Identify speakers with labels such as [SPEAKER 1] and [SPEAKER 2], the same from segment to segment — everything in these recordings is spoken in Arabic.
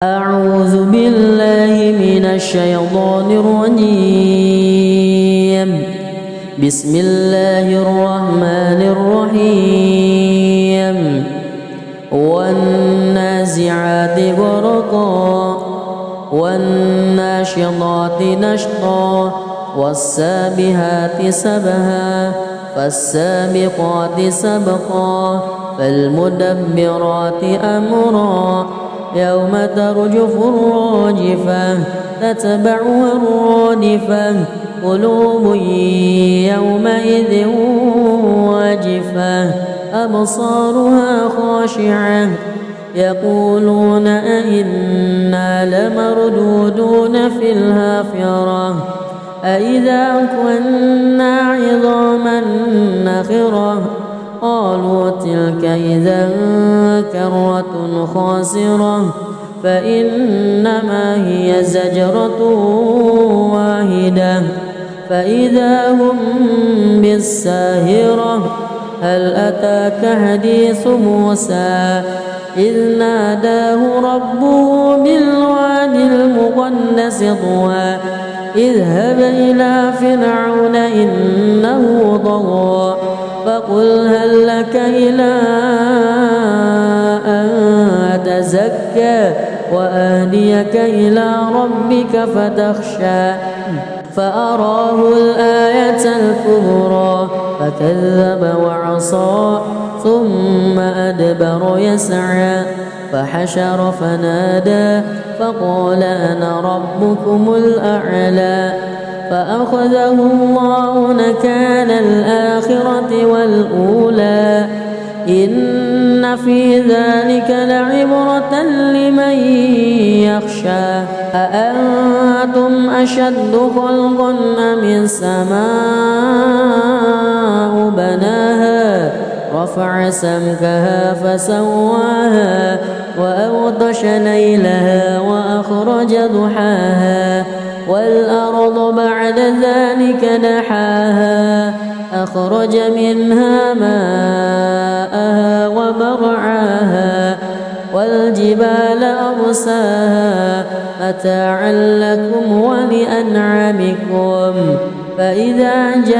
[SPEAKER 1] أعوذ بالله من الشيطان الرجيم. بسم الله الرحمن الرحيم. والنازعات غرقا والناشطات نشطا والسابحات سبها فالسابقات سبقا فالمدبرات أمرا يوم ترجف الراجفة تتبعها الرادفة قلوب يومئذ واجفة أبصارها خاشعة يقولون أئنا لمردودون في الحافرة أئذا كنا عظاما نخرة قالوا تلك إذا كرة خاسرة فإنما هي زجرة واحدة فإذا هم بالساهرة هل أتاك حديث موسى إذ ناداه ربه بالواد المقدس طوى اذهب إلى فرعون إنه طغى فقل هل لك إلى أن تزكى وأهديك إلى ربك فتخشى فأراه الآية الكبرى فكذب وعصى ثم أدبر يسعى فحشر فنادى فقال أنا ربكم الأعلى فأخذه الله نكال الآخرة والأولى إن في ذلك لعبرة لمن يخشى أأنتم أشد خلقا أم السماء بناها رفع سمكها فسواها وأغطش ليلها وأخرج ضحاها والأرض بعد ذلك دحاها أخرج منها ماءها ومرعاها والجبال أرساها متاعا لكم ولأنعامكم فإذا جاءت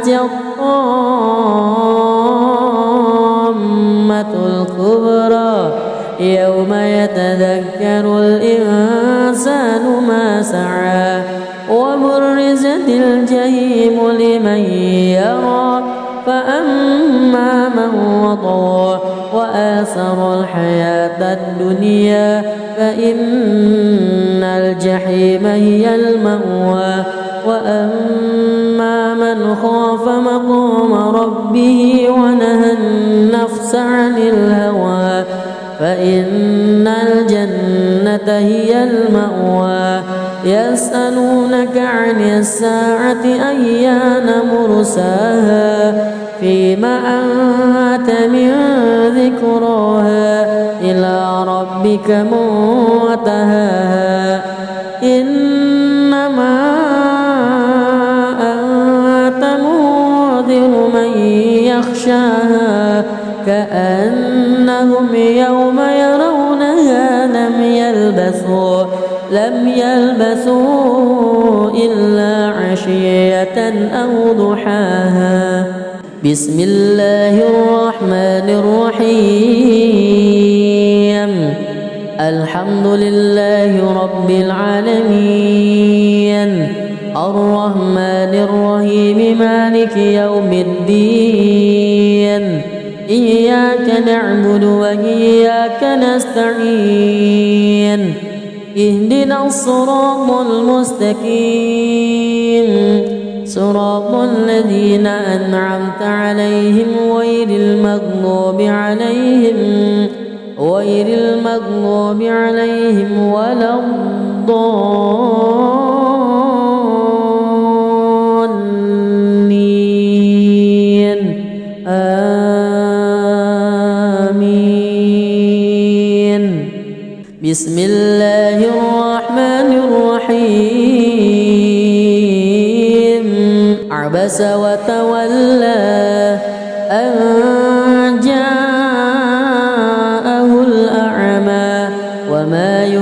[SPEAKER 1] الطامة الكبرى يوم يتذكر الإنسان ما سعى وبرزت الجحيم لمن يرى فأما من وطغى وآثر الحياة الدنيا فإن الجحيم هي المأوى وأما من خاف مقام ربه ونهى النفس عن الهوى فإن الجنة هي المأوى يسألونك عن الساعة أيان مرساها فيما أنت من ذكراها إلى ربك منتهاها إنما أنت منذر من يخشاها كأنهم يوم يرونها لم يلبثوا إلا عشية أو ضحاها بسم الله الرحمن الرحيم الحمد لله رب العالمين الرحمن الرحيم مالك يوم الدين إياك نعبد وإياك نستعين اهدنا الصراط المستقيم صراط الذين أنعمت عليهم غير المغضوب عليهم ولا الضالين آمين بسم الله الرحمن الرحيم عبس وتولى أن جاءه الأعمى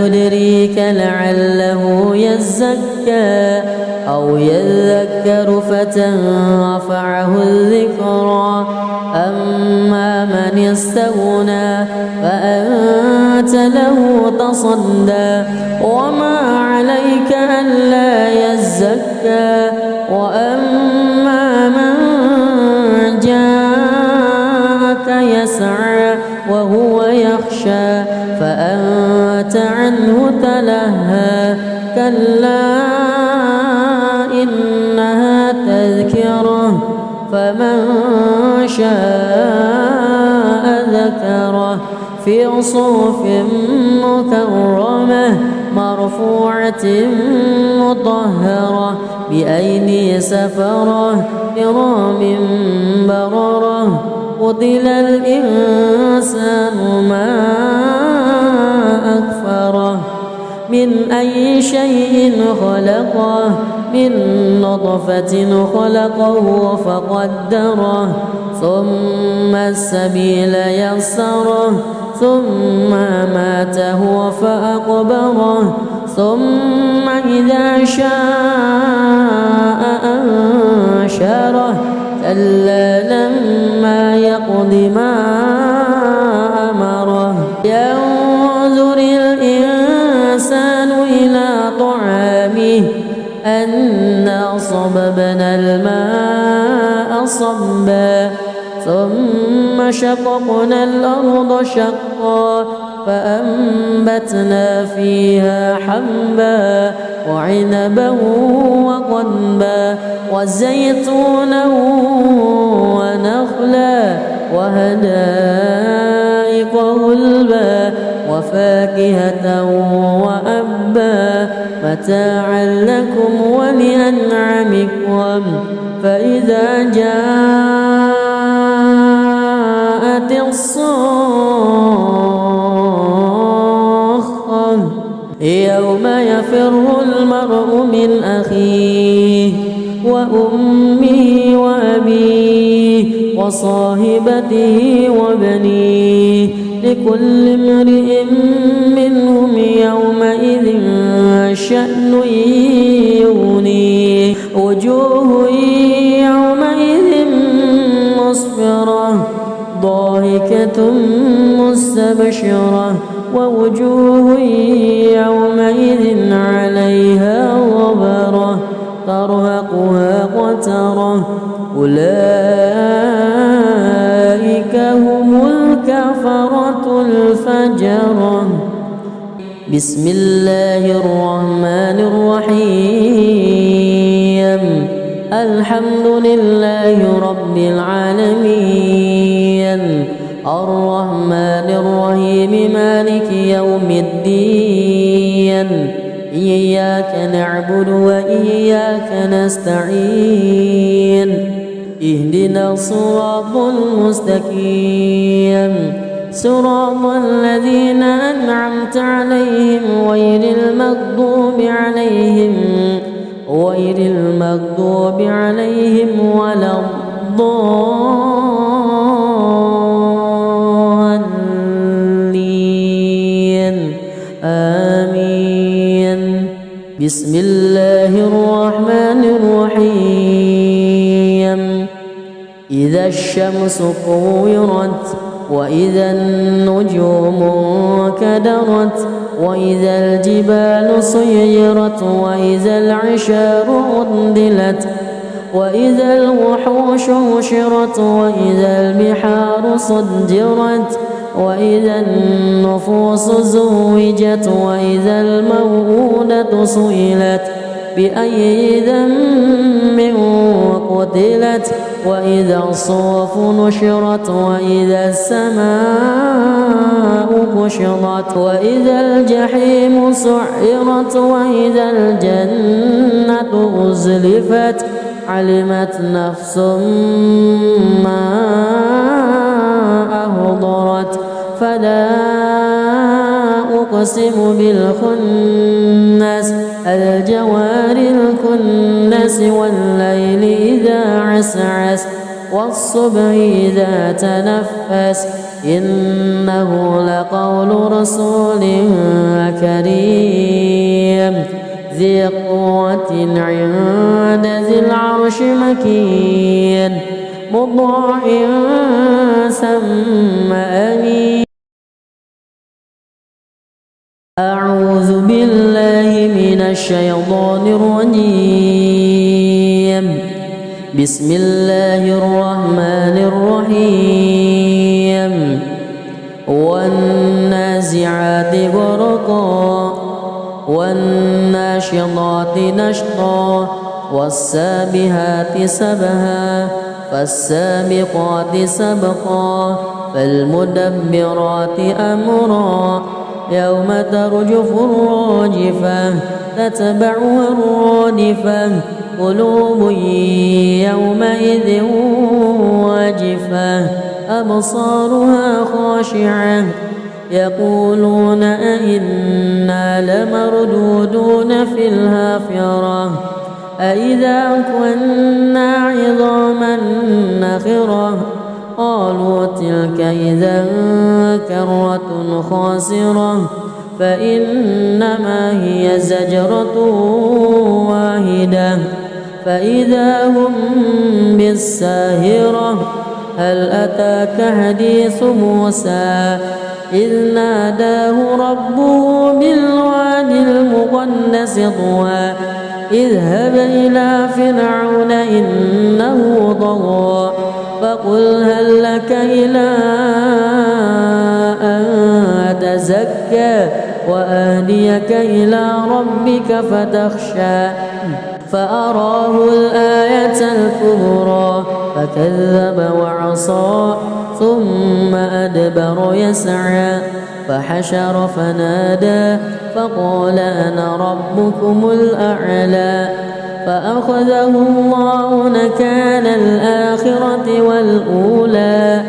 [SPEAKER 1] يدريك لعله يزكى أو يذكر فتنفعه الذكرى أما من استغنى فأنت له تصدى وما عليك ألا يزكى وأما من جاءك يسعى وهو يخشى فأنت عنه تلهى كلا إنها تذكرة فمن شاء ذكره في صحف مكرمة مرفوعة مطهرة بأيدي سفرة كرام بررة قتل الإنسان ما أكفره من أي شيء خلقه من نطفة خلقه فقدره ثم السبيل يسره ثم ماته فأقبره ثم إذا شاء أنشره كلا لما يقض ما أمره ينظر الإنسان إلى طعامه أنا صببنا الماء صبا ثم شققنا الأرض شقا فأنبتنا فيها حبا وعنبا وقضبا وزيتونا ونخلا وحدائق غلبا وفاكهة وأبا متاعا لكم ولأنعامكم فإذا جاءت الصاخة يوم يفر المرء من أخيه وأمه وأبيه وصاحبته وبنيه لكل امرئ منهم يومئذ شأن يغنيه وجوه يومئذ مسفرة ضاحكة مستبشرة ووجوه يومئذ عليها غبرة ترهقها قترة أولئك هم الكفرة الفجرة بسم الله الرحمن الرحيم الحمد لله رب العالمين الرحمن الرحيم مالك يوم الدين إياك نعبد وإياك نستعين اهدنا الصراط المستقيم صراط الذين أنعمت عليهم غير المغضوب عليهم ولا الضالين آمين بسم الله الرحمن الرحيم إذا الشمس كورت وإذا النجوم كدرت وإذا الجبال سيرت وإذا العشار عطلت وإذا الوحوش حشرت وإذا البحار سجرت وإذا النفوس زوجت وإذا الموءودة سئلت بأي ذنب قتلت وإذا الصحف نشرت وإذا السماء كشطت وإذا الجحيم سعرت وإذا الجنة أزلفت علمت نفس ما أهضرت فلا أقسم بالخنس الجوار الكنس والليل إذا عسعس والصبح إذا تنفس إنه لقول رسول كريم ذي قوة عند ذي العرش مكين مطاع ثم أمين. أعوذ بالله من الشيطان الرجيم. بسم الله الرحمن الرحيم. والنازعات غرقا والناشطات نشطا والسابحات سبها فالسابقات سبقا فالمدبرات أمرا يوم ترجف الراجفة تتبعها الرادفة قلوب يومئذ واجفة أبصارها خاشعة يقولون أئنا لمردودون في الحافرة أئذا كنا عظاما نخرة قالوا تلك إذا كرة خاسرة فإنما هي زجرة واحدة فإذا هم بالساهرة. هل أتاك حديث موسى إذ ناداه ربه بالوادي المقدس طوى اذهب إلى فرعون إنه طغى فقل هل لك إلى أن تزكى وأهديك إلى ربك فتخشى فأراه الآية الكبرى فكذب وعصى ثم أدبر يسعى فحشر فنادى فقال أنا ربكم الأعلى فأخذه الله نكال الآخرة والأولى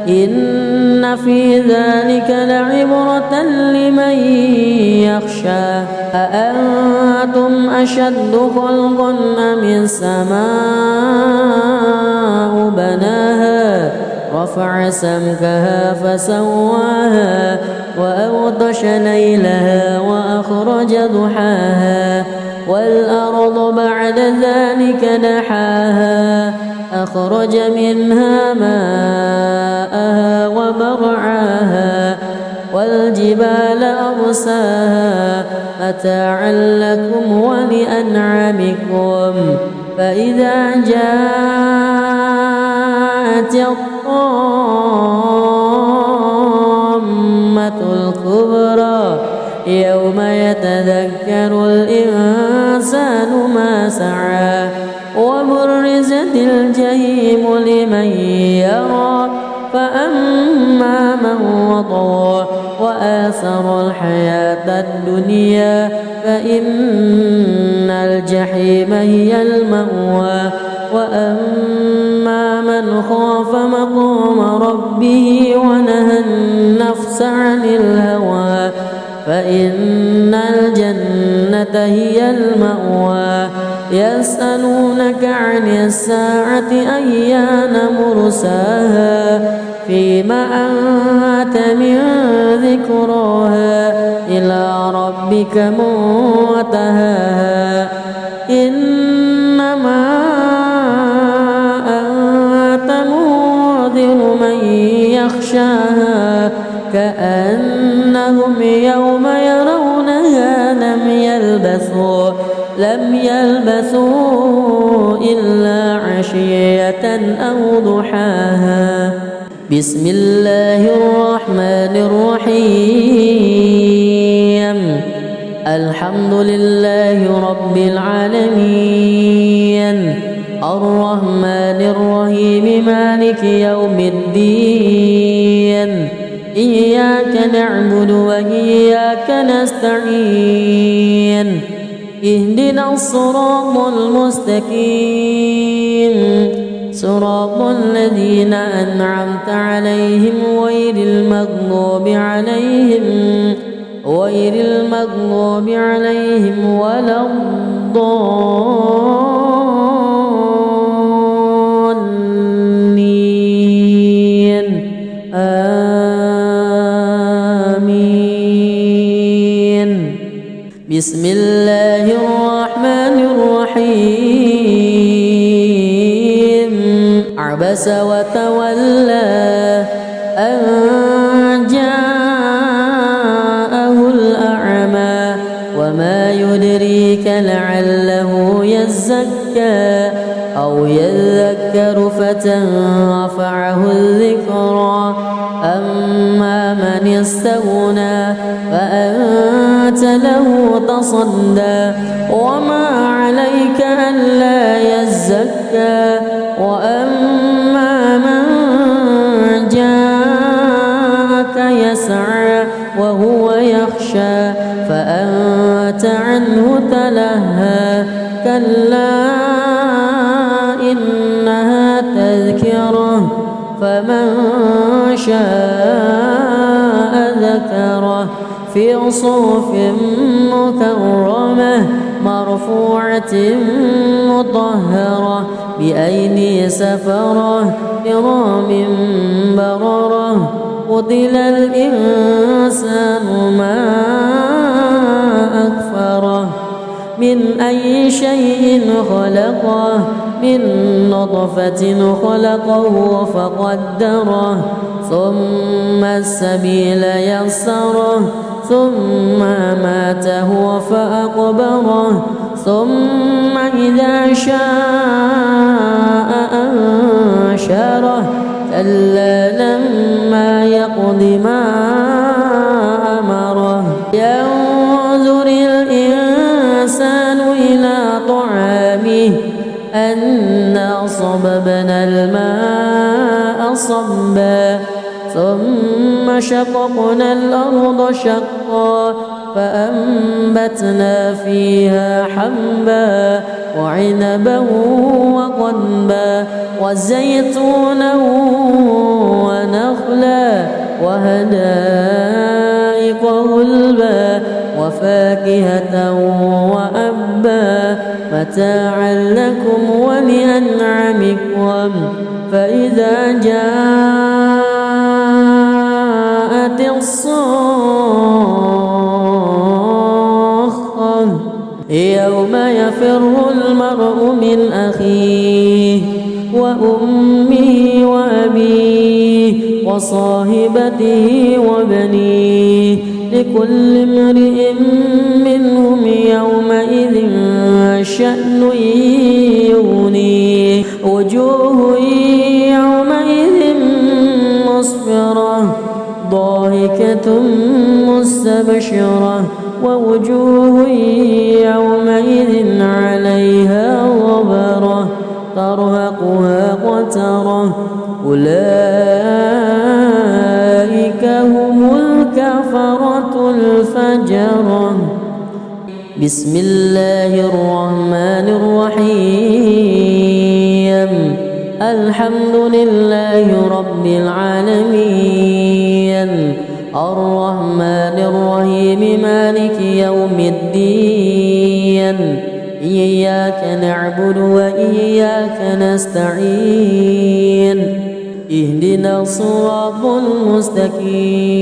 [SPEAKER 1] إن في ذلك لعبرة لمن يخشى. أأنتم أشد خلقا أم السماء بناها رفع سمكها فسواها وأغطش ليلها وأخرج ضحاها والأرض بعد ذلك دحاها أخرج منها ماءها ومرعاها والجبال أرساها متاعا لكم ولأنعامكم فإذا جاءت الطامة الكبرى يوم يتذكر الإنسان ما سعى وبرزت الجحيم لمن يرى فأما من وطغى وآثر الحياة الدنيا فإن الجحيم هي المأوى وأما من خاف مقام ربه ونهى النفس عن الهوى فإن الجنة هي المأوى. يسألونك عن الساعة أيان مرساها فيما أنت من ذكراها إلى ربك منتهاها إنما أنت منذر من يخشاها كأنهم يوم يرونها لم يلبثوا إلا عشية أو ضحاها. بسم الله الرحمن الرحيم. الحمد لله رب العالمين الرحمن الرحيم مالك يوم الدين إياك نعبد وإياك نستعين اهدنا الصراط المستقيم صراط الذين أنعمت عليهم غير المغضوب عليهم ولا الضالين. بسم الله الرحمن الرحيم عبس وتولى أن جاءه الأعمى وما يدريك لعله يزكى أو يذكر فتنفعه الذكرى أما من استغنى فأنت له تصدى وما عليك ألا يزكى وأما من جاءك يسعى وهو يخشى فأنت عنه تلهى كلا إنها تذكرة فمن شاء ذكره في صحف مكرمة مرفوعة مطهرة بأيدي سفرة كرام بررة قتل الإنسان ما أكفره من أي شيء خلقه من نطفة خلقه فقدره ثم السبيل يسره ثم ماته فأقبره ثم إذا شاء أنشره كلا لما يقض ما أمره ينظر الإنسان إلى طعامه أنا صببنا الماء صبا ثم شققنا الأرض شقا فأنبتنا فيها حبا وعنبا وقضبا وزيتونا ونخلا وحدائق غلبا وفاكهة وأبا متاعا لكم ولأنعامكم فإذا جاءت الصاخة يوم يفر المرء من أخيه وأمه وأبيه وصاحبته وبنيه لكل امرئ منهم يومئذ شأن يغنيه وجوه يومئذ مسفرة ضاحكة مستبشرة ووجوه يومئذ عليها غبرة ترهقها قترة أولئك هم الكفرة الفجرة بسم الله الرحمن الرحيم الحمد لله رب العالمين الرحمن الرحيم مالك يوم الدين إياك نعبد وإياك نستعين اهدنا الصراط المستقيم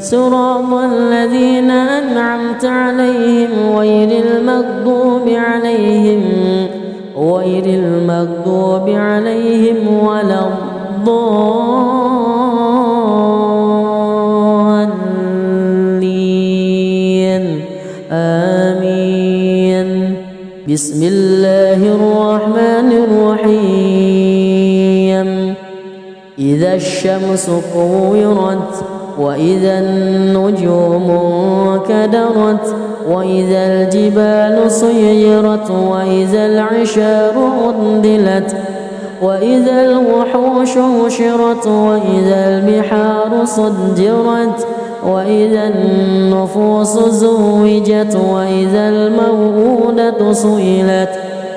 [SPEAKER 1] صراط الذين أنعمت عليهم غير المغضوب عليهم ولا الضالين آمين بسم الله الرحمن الرحيم إذا الشمس كورت وإذا النجوم انكدرت وإذا الجبال سيرت وإذا العشار عطلت وإذا الوحوش حشرت وإذا البحار سجرت وإذا النفوس زوجت وإذا الموءودة سئلت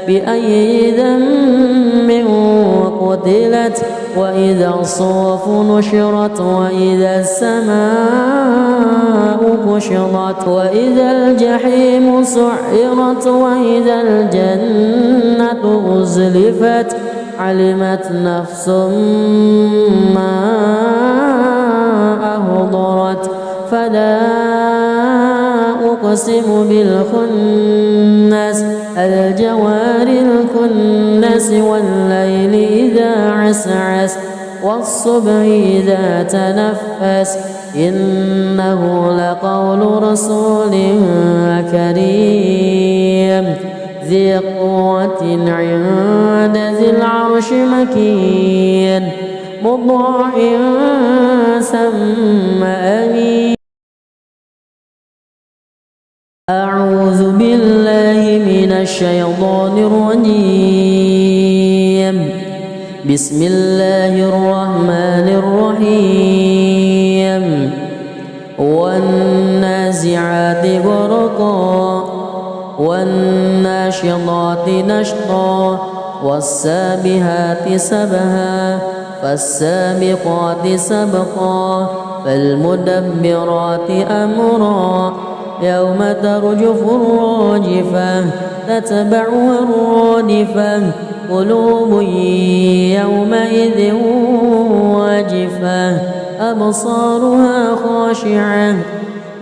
[SPEAKER 1] بأي ذنب قتلت وإذا الصحف نشرت وإذا السماء كشطت وإذا الجحيم سعرت وإذا الجنة أزلفت علمت نفس ما أهضرت فلا أقسم بالخنس الجوار الكنس والليل إذا عسعس والصبح إذا تنفس إنه لقول رسول كريم ذي قوة عند ذي العرش مكين مطاع ثم أمين. أعوذ بالله من الشيطان الرجيم. بسم الله الرحمن الرحيم. والنازعات غرقا والناشطات نشطا والسابحات سبها فالسابقات سبقا فالمدبرات أمرا يوم ترجف الراجفة تتبعها الرادفة قلوب يومئذ واجفة أبصارها خاشعة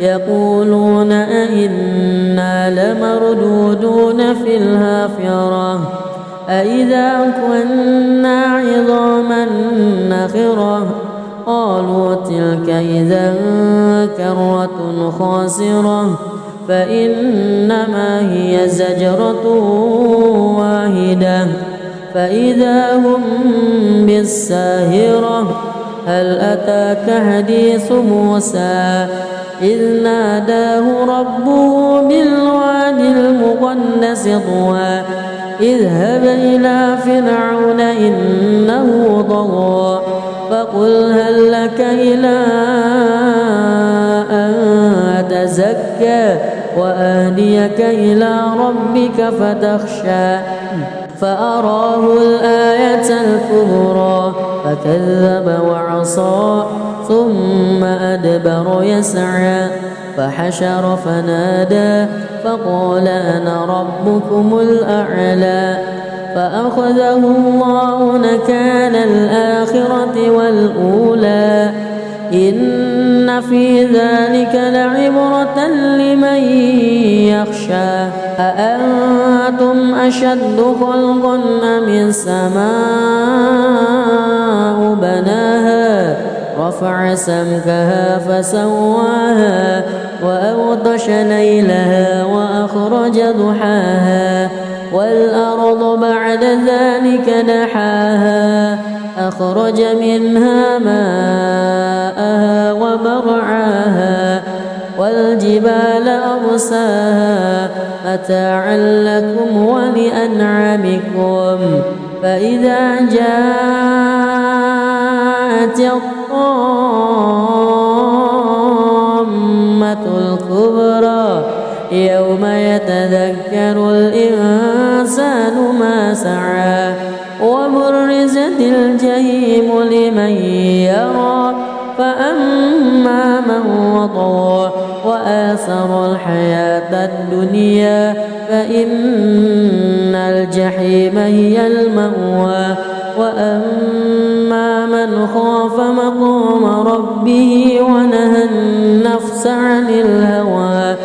[SPEAKER 1] يقولون أئنا لمردودون في الحافرة أئذا كنا عظاما نخرة قالوا تلك إذا كرة خاسرة فإنما هي زجرة واحدة فإذا هم بالساهرة هل أتاك حديث موسى إذ ناداه ربه بالواد المقدس طوى اذهب إلى فرعون إنه طغى فقل هل لك إلى أن تزكى وأهديك إلى ربك فتخشى فأراه الآية الكبرى فكذب وعصى ثم أدبر يسعى فحشر فنادى فقال أنا ربكم الأعلى فأخذه الله نكال الآخرة والأولى إن في ذلك لعبرة لمن يخشى أأنتم أشد خلقا أم السماء بناها رفع سمكها فسواها وأغطش ليلها وأخرج ضحاها والأرض بعد ذلك دحاها أخرج منها ماءها ومرعاها والجبال أرساها متاعا لكم ولأنعامكم فإذا جاءت الطامة الكبرى يوم يتذكر الإنسان ما سعى وبرزت الجحيم لمن يرى فأما من وطغى وآثر الحياة الدنيا فإن الجحيم هي المأوى وأما من خاف مقام ربه ونهى النفس عن الهوى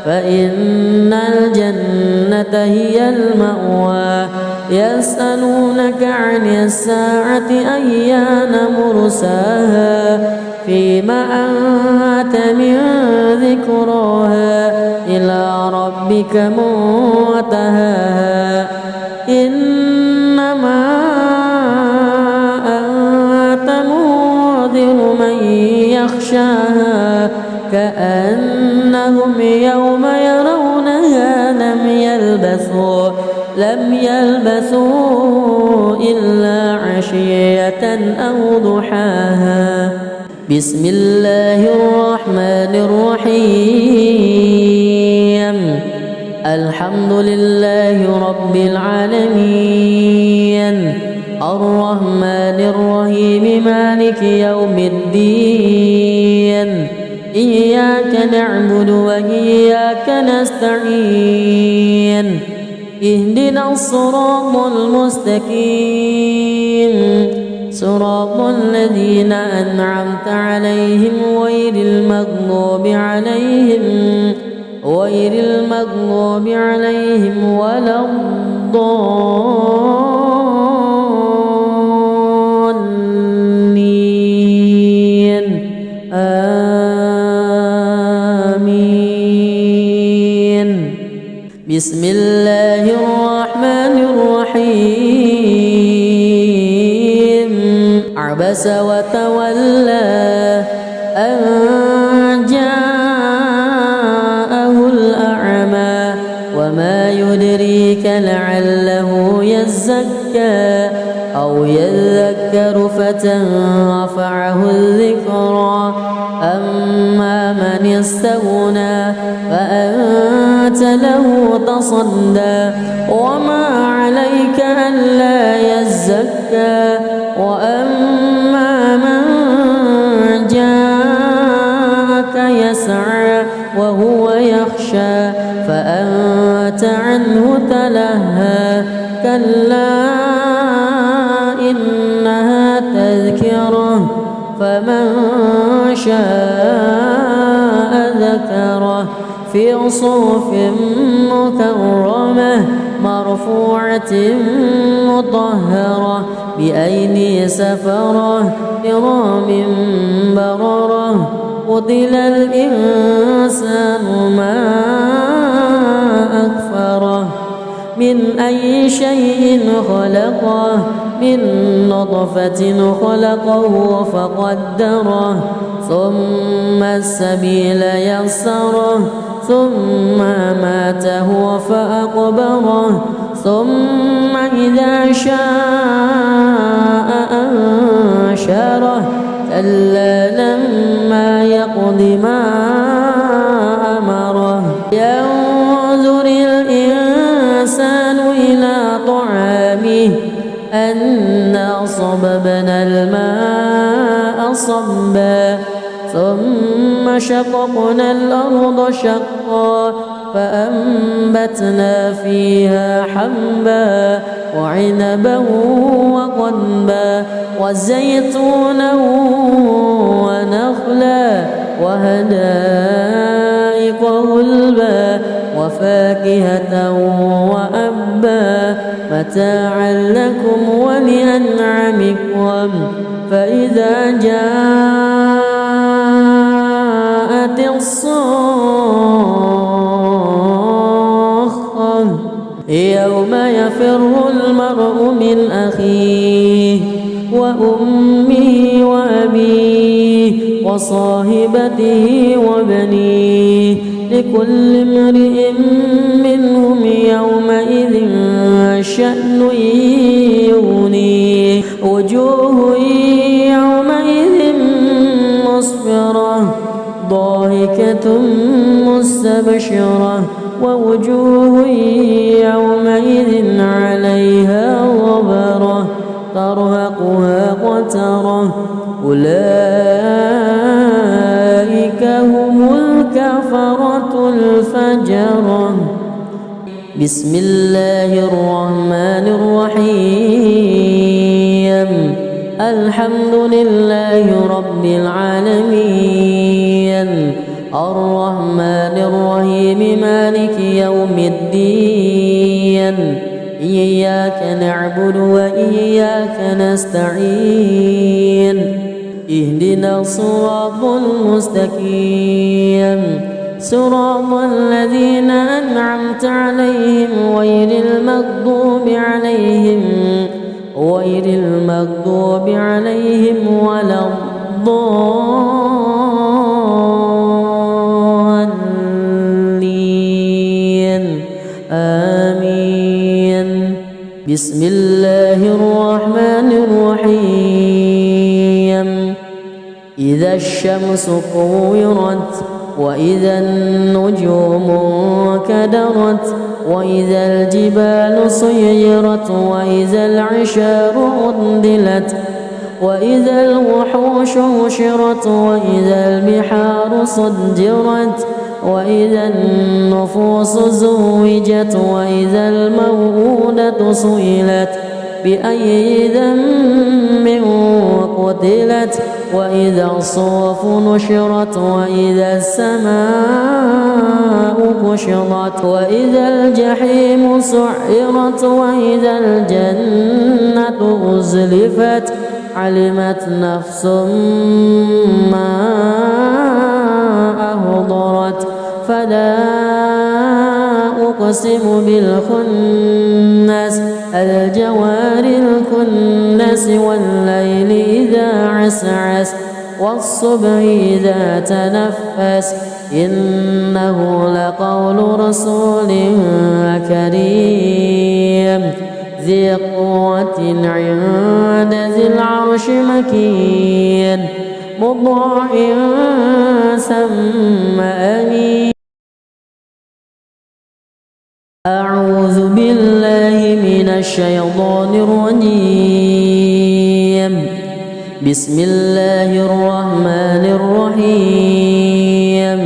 [SPEAKER 1] فإن الجنة هي المأوى يسألونك عن الساعة أيان مرساها فيما أنت من ذكراها إلى ربك منتهاها إنما أنت منذر من يخشاها كأنهم يوم يرونها لم يلبثوا إلا عشية أو ضحاها. بسم الله الرحمن الرحيم. الحمد لله رب العالمين الرحمن الرحيم مالك يوم الدين إياك نعبد وإياك نستعين اهدنا الصراط المستقيم صراط الذين أنعمت عليهم غير المغضوب عليهم غير المغضوب عليهم ولا الضالين آمين. بسم الله الرحمن الرحيم. عبس وتولى أن جاءه الأعمى وما يدريك لعله يزكى أو يذكر فتنفعه الذكرى. أما من استغنى فأنت له تصدى وما عليك ألا يزكى. وأما من جاءك يسعى وهو يخشى فأنت عنه تلهى. كلا إنها تذكرة فمن شاء ذكره في صحف مكرمة مرفوعة مطهرة بأيدي سفرة كرام بررة. قتل الإنسان ما أكفره من أي شيء خلقه من نطفة خلقه فقدره ثم السبيل يسره ثم ماته فأقبره ثم إذا شاء أنشره. كلا لما يقض ما أمره. ينظر الإنسان إلى طعامه أنا صببنا الماء صبا ثم شققنا الأرض شقا فأنبتنا فيها حبا وعنبا وقضبا وزيتونا ونخلا وحدائق غلبا وفاكهة وأبا متاعا لكم ولأنعامكم. فإذا جاءت الصاخة يوم يفر المرء من أخيه وأمه وأبيه وصاحبته وبنيه لكل امرئ منهم يومئذ شأن يغنيه. وجوه يومئذ مسفرة ضاحكة مستبشرة ووجوه يومئذ عليها غبرة ترهقها قترة. أولئك هم الكفرة الفجرة. بسم الله الرحمن الرحيم. الحمد لله رب العالمين الرحمن الرحيم مالك يوم الدين. إياك نعبد وإياك نستعين. اهدنا الصراط المستقيم صراط الذين أنعمت عليهم غير المغضوب عليهم ولا الضالين آمين. بسم الله الرحمن الرحيم. إذا الشمس كورت وإذا النجوم كدرت وإذا الجبال سيرت وإذا العشار عطلت وإذا الوحوش حشرت وإذا البحار سجرت وإذا النفوس زوجت وإذا الموءودة سئلت بأي ذنب قتلت وإذا الصحف نشرت وإذا السماء كشطت وإذا الجحيم سعرت وإذا الجنة أزلفت علمت نفس ما أهضرت فلا أقسم بالخنس الجوار الكنس والليل إذا عسعس والصبح إذا تنفس إنه لقول رسول كريم ذي قوة عند ذي العرش مكين مطاع ثم أمين. أعوذ بالله من الشيطان الرجيم. بسم الله الرحمن الرحيم.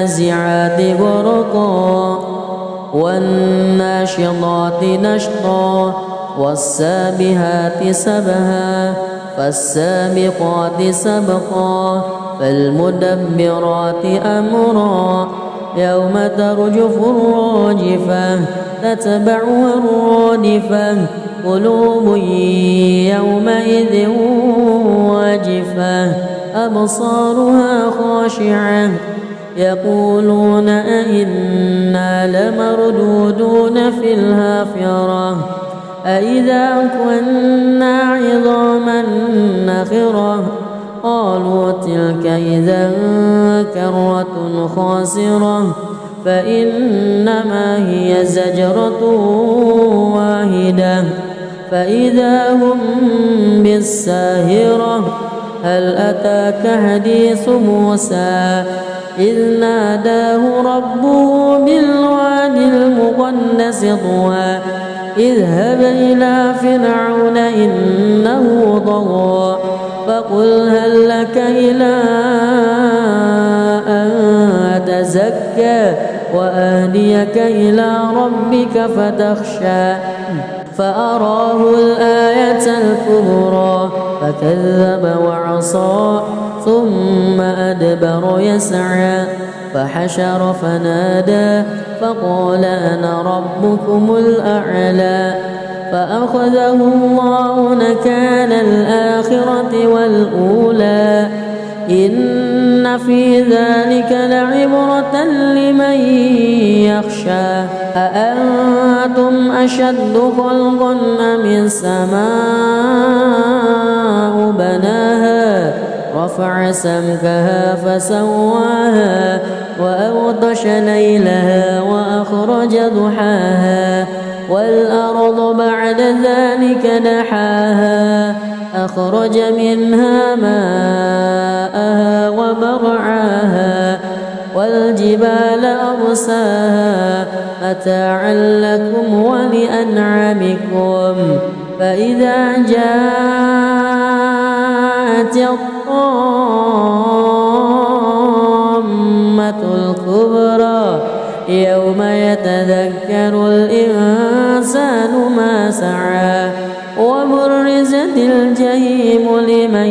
[SPEAKER 1] والنازعات غرقا والناشطات نشطا والسابحات سبها فالسابقات سبقا فالمدبرات أمرا يوم ترجف الراجفة تتبعها الرادفة قلوب يومئذ واجفة أبصارها خاشعة يقولون أئنا لمردودون في الحافرة أئذا كنا عظاما نخرة قالوا تلك إذا كرة خاسرة فإنما هي زجرة واحدة فإذا هم بالساهرة هل أتاك حديث موسى إذ ناداه ربه بالوادي المقدس طوى اذهب إلى فرعون إنه طغى فقل هل لك إلى أن تزكى وأهديك إلى ربك فتخشى فأراه الآية الكبرى فكذب وعصى ثم أدبر يسعى فحشر فنادى فقال أنا ربكم الأعلى فأخذه الله نكال الآخرة والأولى إن في ذلك لعبرة لمن يخشى أأنتم أشد خلقا أم السماء بناها رفع سمكها فسواها وأغطش ليلها وأخرج ضحاها والأرض بعد ذلك دحاها أخرج منها ماءها ومرعاها والجبال أرساها متاعا لكم ولأنعامكم فإذا جاءت الطامة الكبرى يوم يتذكر الإنسان ما سعى وبرزت الجحيم لمن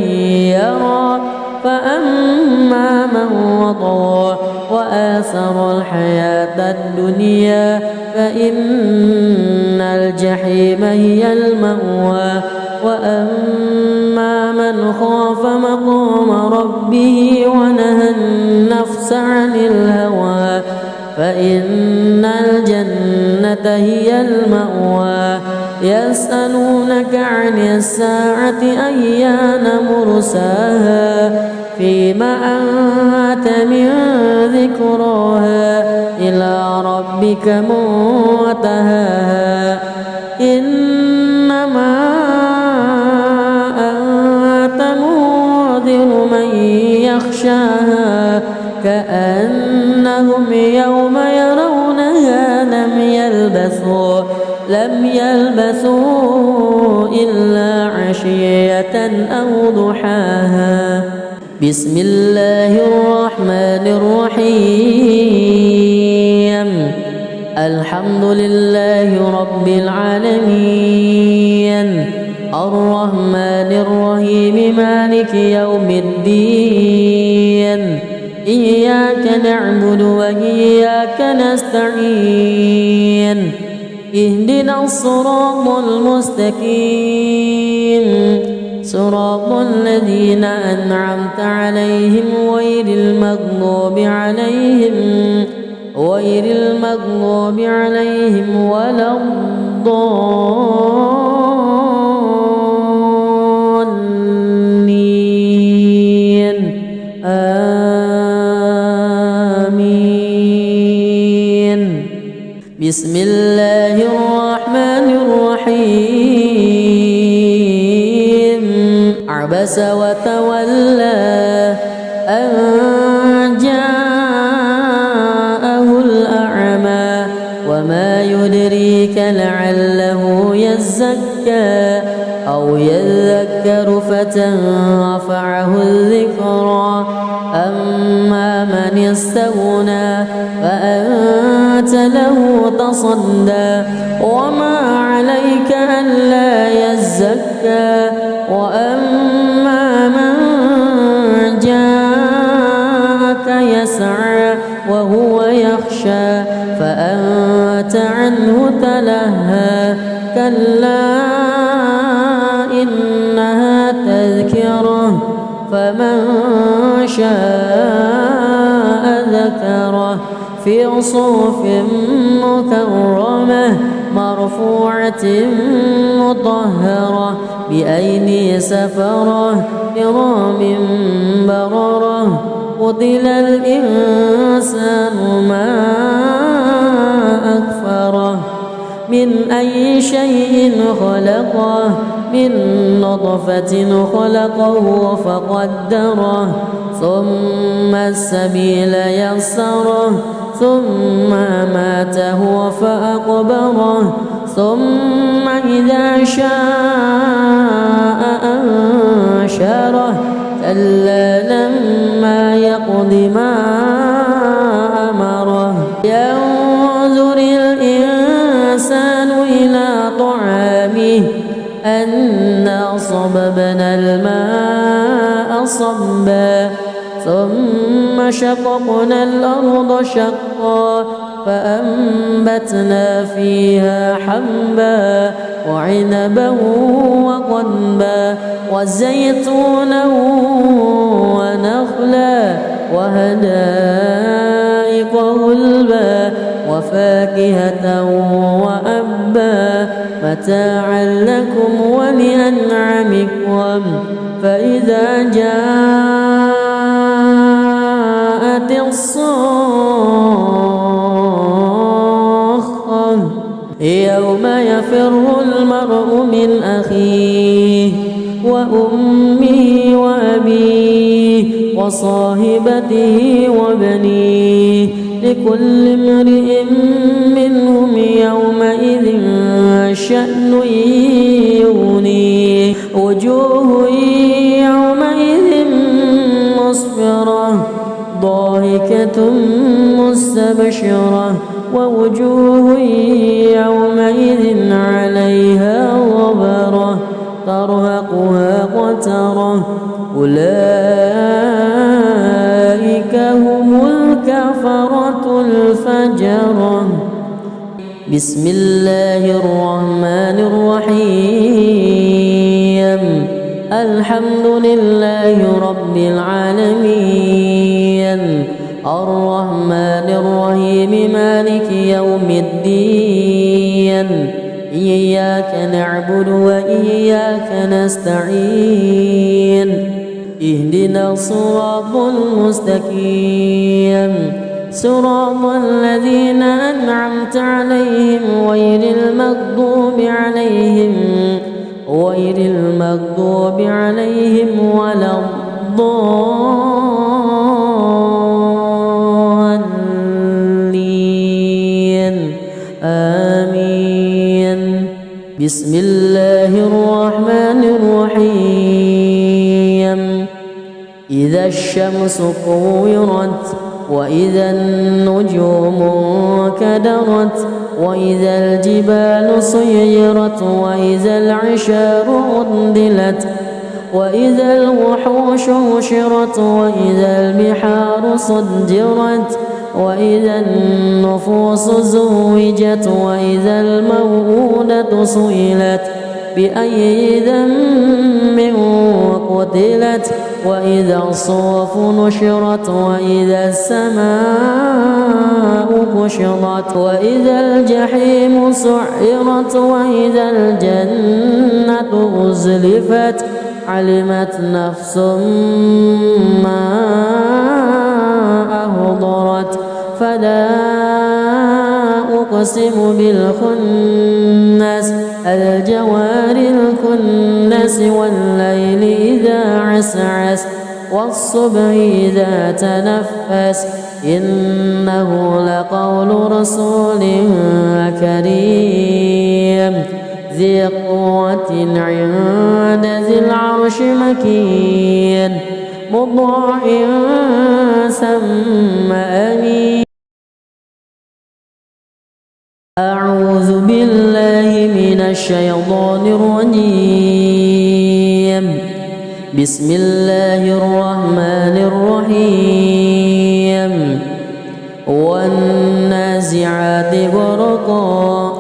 [SPEAKER 1] يرى فأما من وطغى وآثر الحياة الدنيا فإن الجحيم هي المأوى وأما من خاف مقام ربه ونهى النفس عن الهوى فإن الجنة هي المأوى يسألونك عن الساعة أيان مرساها فيما أنت من ذكراها إلى ربك منتهاها إنما أنت منذر من يخشاها كأنهم يوم يرونها لم يلبثوا إلا عشية أو ضحاها. بسم الله الرحمن الرحيم. الحمد لله رب العالمين الرحمن الرحيم الرحيم مالك يوم الدين إياك نعبد وإياك نستعين اهدنا الصراط المستقيم صراط الذين أنعمت عليهم غير المغضوب عليهم ولا الضالين آمين. بسم الله الرحمن الرحيم. عبس وتولى أن جاءه الأعمى وما يدريك لعله يزكى أو يذكر فتنفعه الذكرى أما من استغنى فأنت له تصدى وما عليك ألا يزكى وأما من جاءك يسعى وهو يخشى فأنت عنه تلهى كلا إنها تذكرة فمن شاء ذكره في صحف مكرمة مرفوعة مطهرة بأيدي سفرة كرام بررة قتل الإنسان ما أكفره من أي شيء خلقه من نطفة خلقه فقدره ثم السبيل يسره ثم أماته فأقبره ثم إذا شاء أنشره كلا لما يقض ما أمره ينظر الإنسان إلى طعامه أنا صببنا الماء صبا ثم شققنا الأرض شقا فأنبتنا فيها حبا وعنبا وقضبا وزيتونا ونخلا وحدائق غلبا وفاكهة وأبا متاعا لكم ولأنعامكم فإذا جاءت الصاخة يوم يفر المرء من أخيه وأمه وأبيه وصاحبته وبنيه لكل امرئ منهم يومئذ شأن يغنيه وجوه يومئذ مسفرة ضاحكة مستبشرة ووجوه يومئذ عليها غبرة ترهقها قترة أولئك هم الكفرة الفجرة. بسم الله الرحمن الرحيم. الحمد لله رب العالمين الرحمن الرحيم مالك يوم الدين إياك نعبد وإياك نستعين اهدنا الصراط المستقيم صراط الذين أنعمت عليهم غير المغضوب عليهم ولا الضالين آمين. بسم الله الرحمن الرحيم. إذا الشمس كورت وإذا النجوم انكدرت وإذا الجبال سيرت وإذا العشار عطلت وإذا الوحوش حشرت وإذا البحار سجرت وإذا النفوس زوجت وإذا الموءودة سئلت بأي ذنب قتلت وإذا الصحف نشرت وإذا السماء كشطت وإذا الجحيم سعرت وإذا الجنة أزلفت علمت نفس ما أهضرت فلا أقسم بالخنس الجوار الكنس والليل إذا عسعس والصبح إذا تنفس إنه لقول رسول كريم ذي قوة عند ذي العرش مكين مطاع ثم أمين. أعوذ بالله من الشيطان الرجيم. بسم الله الرحمن الرحيم. والنازعات غرقا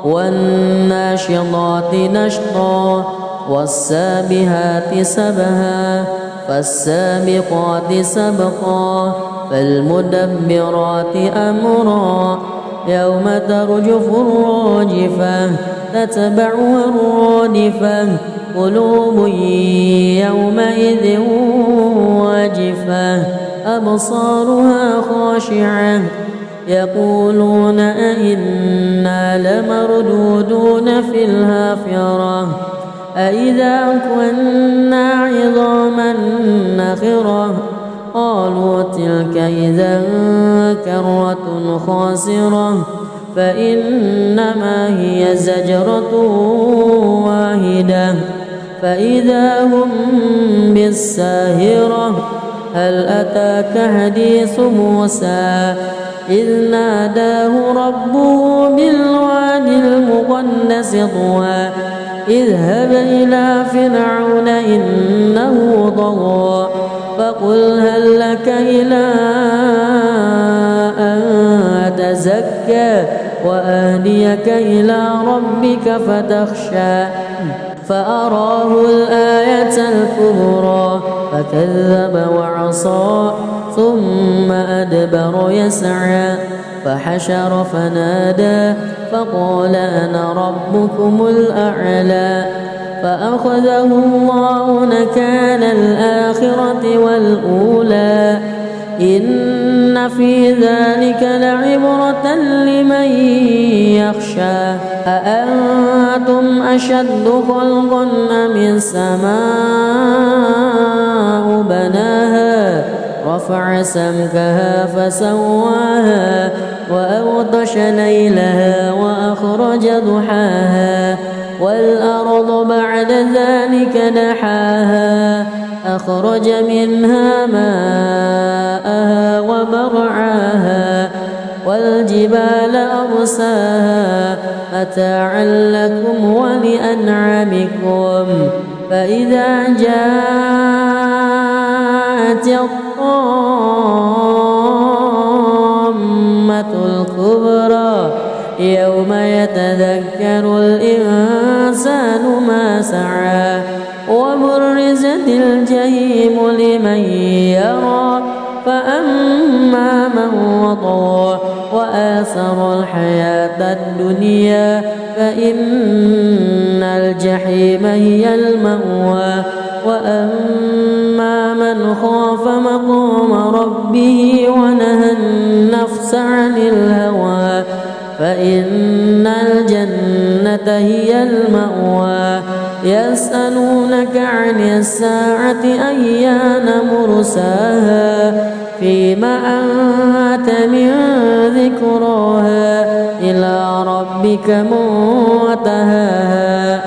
[SPEAKER 1] والناشطات نشطا والسابحات سبها فالسابقات سبقا فالمدبرات أمرا يوم ترجف الراجفة تتبعها الرادفة قلوب يومئذ واجفة أبصارها خاشعة يقولون أئنا لمردودون في الحافرة أئذا كنا عظاما نخرة قالوا تلك إذا كرة خاسرة فإنما هي زجرة واحدة فإذا هم بالساهرة هل أتاك حديث موسى إذ ناداه ربه بالواد المقدس طوى اذهب إلى فرعون إنه طغى فقل هل لك إلى أن تزكى وأهديك إلى ربك فتخشى فأراه الآية الكبرى فكذب وعصى ثم أدبر يسعى فحشر فنادى فقال أنا ربكم الأعلى فأخذه الله نكال الآخرة والأولى إن في ذلك لعبرة لمن يخشى أأنتم أشد خلقا أم السماء بناها رفع سمكها فسواها وأغطش ليلها وأخرج ضحاها والأرض بعد ذلك دحاها أخرج منها ماءها ومرعاها والجبال أرساها متاعا لكم ولأنعامكم فإذا جاءت الطامة الكبرى يوم يتذكر الإنسان ما سعى وبرزت الجحيم لمن يرى فأما من وطغى وآثر الحياة الدنيا فإن الجحيم هي المأوى وأما من خاف مقام ربه ونهى النفس عن الهوى فإن الجنة هي المأوى يسألونك عن الساعة أيان مرساها فيما أنت من ذكراها إلى ربك منتهاها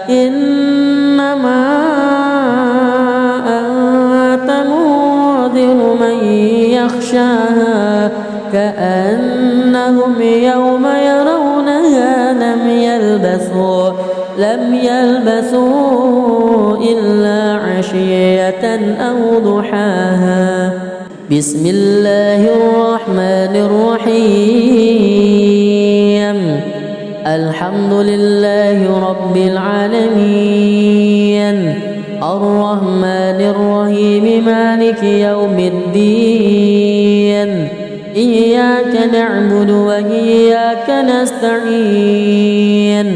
[SPEAKER 1] إنما أنت منذر من يخشاها كأنهم يوم يرونها لم لم يلبثوا إلا عشية أو ضحاها. بسم الله الرحمن الرحيم. الحمد لله رب العالمين، الرحمن الرحيم، مالك يوم الدين. إياك نعبد وإياك نستعين.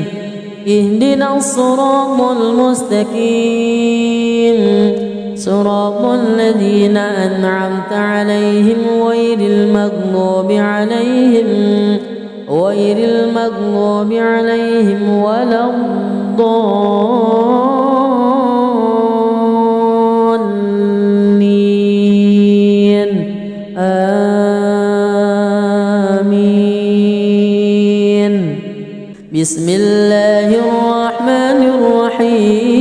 [SPEAKER 1] اهدنا الصراط المستقيم، صراط الذين أنعمت عليهم غير المغضوب عليهم ولا الضالين. آمين. بسم الله الرحمن الرحيم.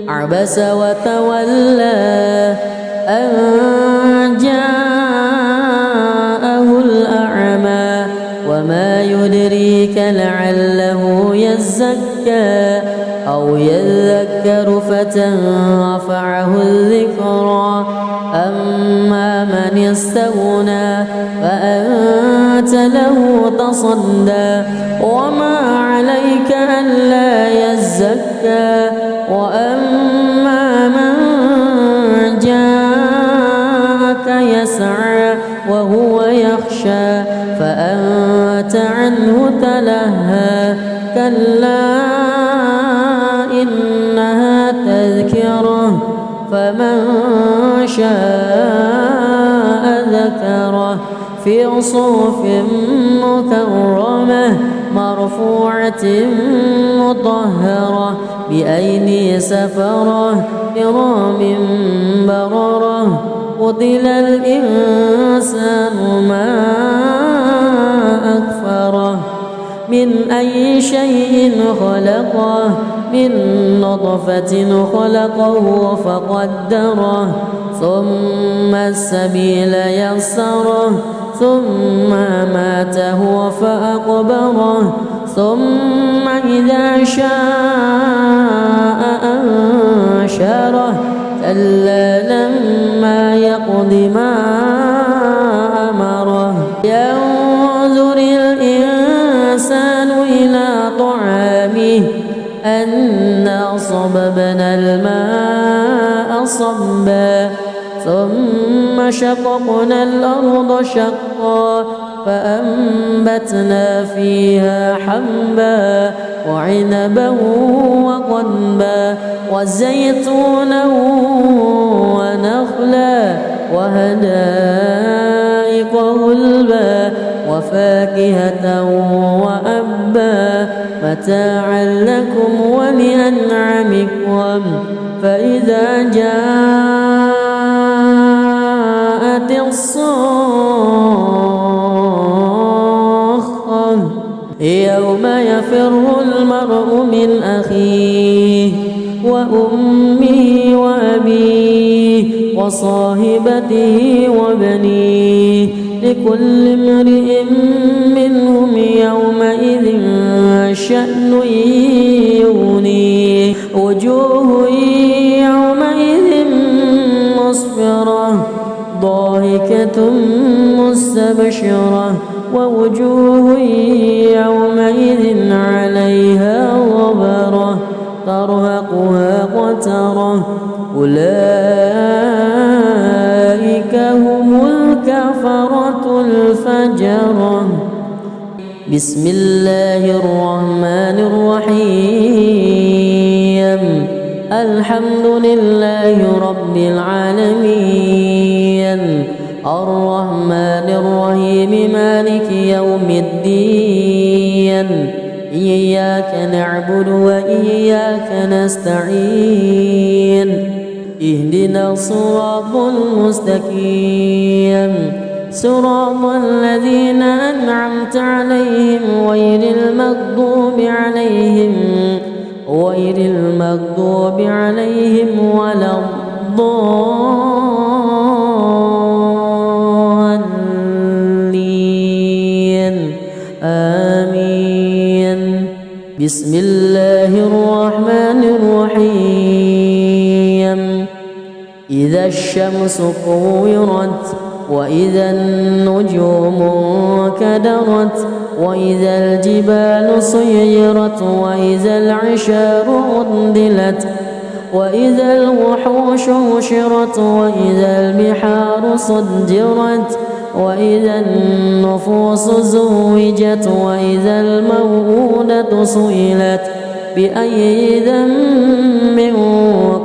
[SPEAKER 1] عبس وتولى أن جاءه الأعمى وما يدريك لعله يزكى أو يذكر فتنفعه الذكرى. أما من استغنى فأنت له تصدى وما عليك ألا يزكى. وأما من جاءك يسعى وهو يخشى فأنت عنه تلهى. كلا إنها تذكرة فمن شاء ذكره في صحف مكرمة مرفوعة مطهرة بأيدي سفرة كرام بررة. قتل الإنسان ما أكفره. من أي شيء خلقه؟ من نطفة خلقه فقدره ثم السبيل يسره ثم ماته فأقبره ثم إذا شاء أنشره. كلا لما يقض ما أمره. ينظر الإنسان إلى طعامه أنا صببنا الماء صبا ثم شققنا الأرض شقا فأنبتنا فيها حبا وعنبا وقضبا وزيتونا ونخلا وحدائق غلبا وفاكهة وأبا متاعا لكم ولأنعامكم. فإذا جاءت الصاخة يوم يفر المرء من أخيه وأمه وأبيه وصاحبته وبنيه لكل امرئ منهم يومئذ شأن يغنيه. وجوه يومئذ مسفرة ضاحكة مستبشرة ووجوه يومئذ عليها غبرة ترهقها قترة. أولئك هم الكفرة الفجرة. بسم الله الرحمن الرحيم. الحمد لله رب العالمين، الرحمن الرحيم، مالك يوم الدين. إياك نعبد وإياك نستعين. اهدنا الصراط المستقيم، صراط الذين أنعمت عليهم غير المغضوب عليهم ولا الضالين. آمين. بسم الله الرحمن الرحيم إذا الشمس كورت وإذا النجوم انكدرت وإذا الجبال سيرت وإذا العشار عطلت وإذا الوحوش حشرت وإذا البحار سجرت وإذا النفوس زوجت وإذا الموءودة سئلت بأي ذنب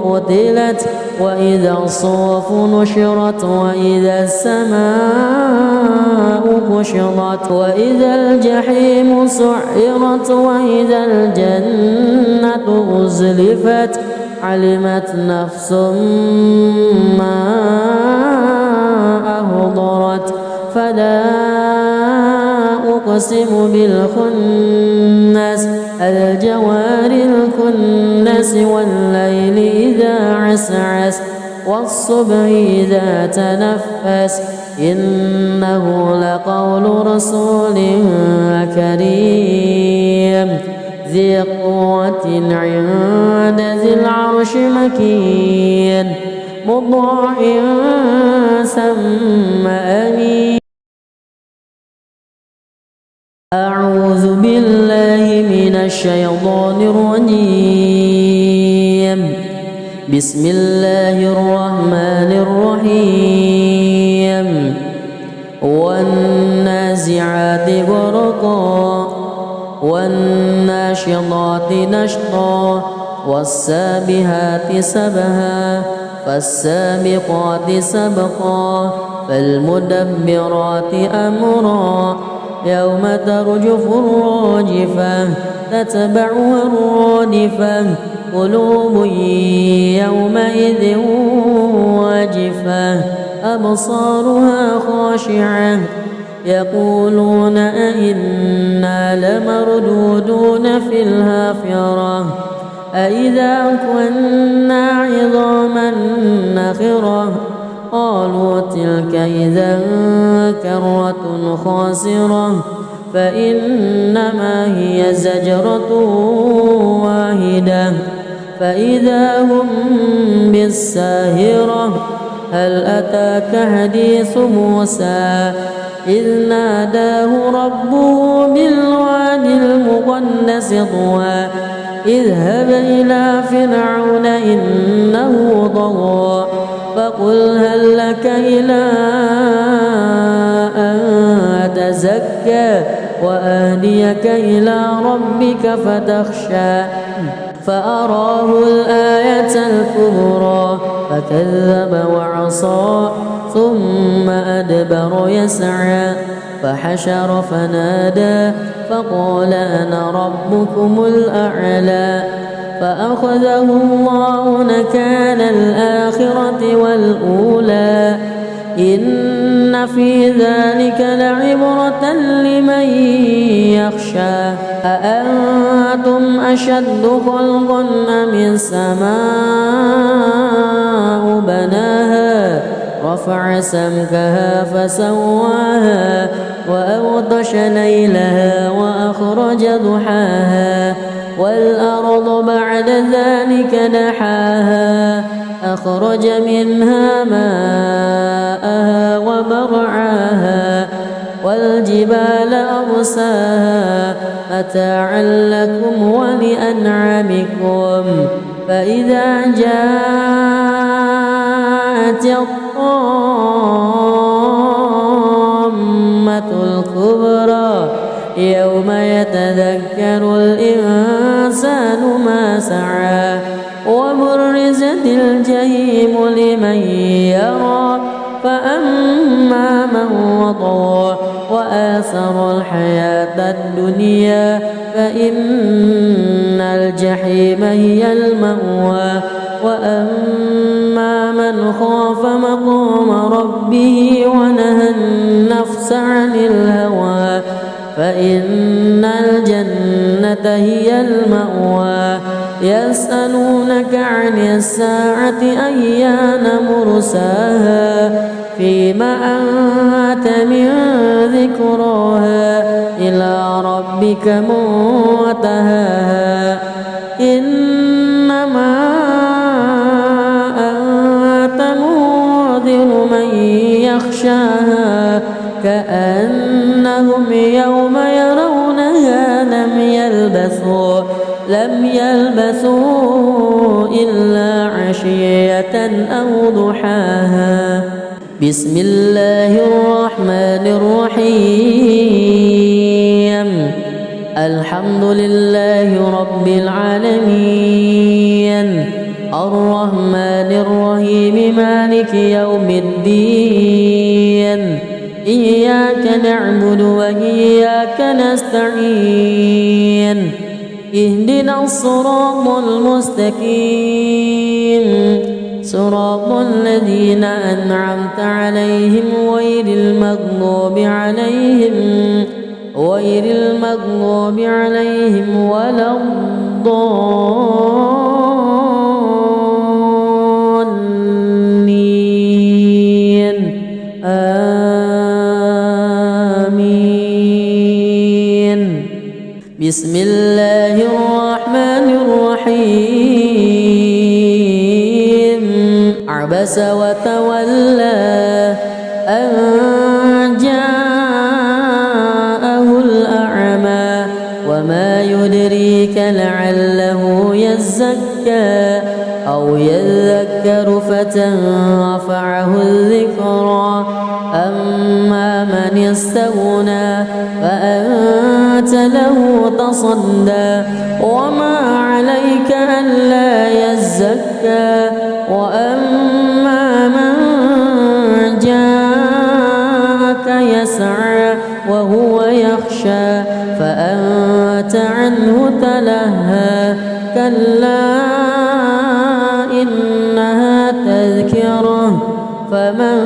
[SPEAKER 1] قتلت وإذا الصحف نشرت وإذا السماء كشطت وإذا الجحيم سعرت وإذا الجنة أزلفت علمت نفس ما أهضرت فلا أقسم بالخنس الجوار الكنس والليل إذا عسعس والصبح إذا تنفس إنه لقول رسول كريم ذي قوة عند ذي العرش مكين مطاع ثم أمين. أعوذ بالله من الشيطان الرجيم. بسم الله الرحمن الرحيم. والنازعات غرقا والناشطات نشطا والسابحات سبها فالسابقات سبقا فالمدبرات أمرا يوم ترجف الراجفة تتبعها الرادفة قلوب يومئذ واجفة أبصارها خاشعة يقولون أئنا لمردودون في الحافرة أئذا كنا عظاما نخرة قالوا تلك إذا كرة خاسرة فإنما هي زجرة واحدة فإذا هم بالساهرة هل أتاك حديث موسى إذ ناداه ربه بالوادي المقدس طوى اذهب إلى فرعون إنه طغى فقل هل لك إلى أن تزكى وأهديك إلى ربك فتخشى فأراه الآية الكبرى فكذب وعصى ثم أدبر يسعى فحشر فنادى فقال أنا ربكم الأعلى فأخذه الله نكال الآخرة والأولى إن في ذلك لعبرة لمن يخشى أأنتم أشد خلقا أم السماء بناها رفع سمكها فسواها وأغطش ليلها وأخرج ضحاها والأرض بعد ذلك دحاها أخرج منها ماءها ومرعاها والجبال أرساها متاعا لكم ولأنعامكم فإذا جاءت الطامة الكبرى يوم يتذكر الإنسان ما سعى وبرزت الجحيم لمن يرى فأما من وطغى وآثر الحياة الدنيا فإن الجحيم هي المأوى وأما من خاف مقام ربه ونهى النفس عن الهوى فإن الجنة هي المأوى يسألونك عن الساعة أيان مرساها فيم أنت من ذكراها إلى ربك منتهاها إنما أنت منذر من يخشاها كأنهم يوم يرونها لم يلبثوا إلا عشية أو ضحاها. بسم الله الرحمن الرحيم الحمد لله رب العالمين الرحمن الرحيم مالك يوم الدين إياك نعبد وإياك نستعين اهدنا الصراط المستقيم صراط الذين أنعمت عليهم غير المغضوب عليهم ولا الضالين آمين. بسم الله الرحمن الرحيم عبس وتولى أن جاءه الأعمى وما يدريك لعله يزكى أو يذكر فتنفعه الذكرى أما من استغنى فأنت له تصدى وما عليك ألا يزكى وأما من جاءك يسعى وهو يخشى فأنت عنه تلهى كلا إنها تذكرة فمن